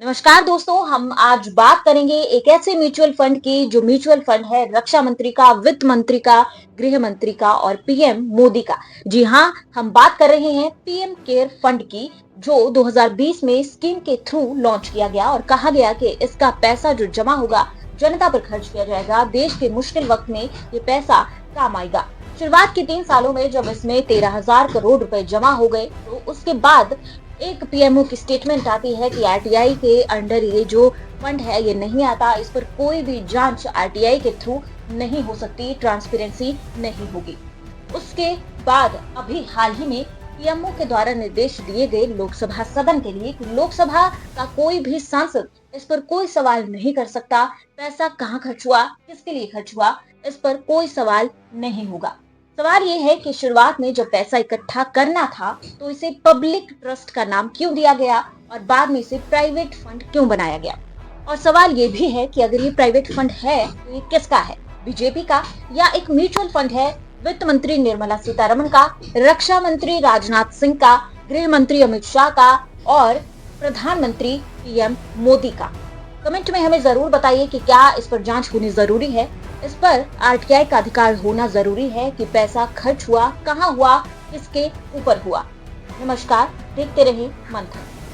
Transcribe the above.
नमस्कार दोस्तों, हम आज बात करेंगे एक ऐसे म्यूचुअल फंड की जो म्यूचुअल फंड है रक्षा मंत्री का, वित्त मंत्री का, गृह मंत्री का और पीएम मोदी का। जी हाँ, हम बात कर रहे हैं पीएम केयर फंड की, जो 2020 में स्कीम के थ्रू लॉन्च किया गया और कहा गया कि इसका पैसा जो जमा होगा जनता पर खर्च किया जाएगा। देश के मुश्किल वक्त में ये पैसा काम आएगा। शुरुआत के 3 सालों में जब इसमें 13,000 करोड़ रुपए जमा हो गए, तो उसके बाद एक पीएमओ की स्टेटमेंट आती है कि आरटीआई के अंडर ये जो फंड है ये नहीं आता, इस पर कोई भी जांच आरटीआई के थ्रू नहीं हो सकती, ट्रांसपेरेंसी नहीं होगी। उसके बाद अभी हाल ही में पीएमओ के द्वारा निर्देश दिए गए लोकसभा सदन के लिए कि लोकसभा का कोई भी सांसद इस पर कोई सवाल नहीं कर सकता। पैसा कहाँ खर्च हुआ, किसके लिए खर्च हुआ, इस पर कोई सवाल नहीं होगा। सवाल ये है कि शुरुआत में जब पैसा इकट्ठा करना था तो इसे पब्लिक ट्रस्ट का नाम क्यों दिया गया और बाद में इसे प्राइवेट फंड क्यों बनाया गया। और सवाल ये भी है कि अगर ये प्राइवेट फंड है तो ये किसका है, बीजेपी का या एक म्यूचुअल फंड है वित्त मंत्री निर्मला सीतारमण का, रक्षा मंत्री राजनाथ सिंह का, गृह मंत्री अमित शाह का और प्रधानमंत्री पीएम मोदी का। कमेंट में हमें जरूर बताइए कि क्या इस पर जांच होनी जरूरी है, इस पर आरटीआई का अधिकार होना जरूरी है कि पैसा खर्च हुआ, कहां हुआ, किसके ऊपर हुआ। नमस्कार, देखते रहिए मंथन।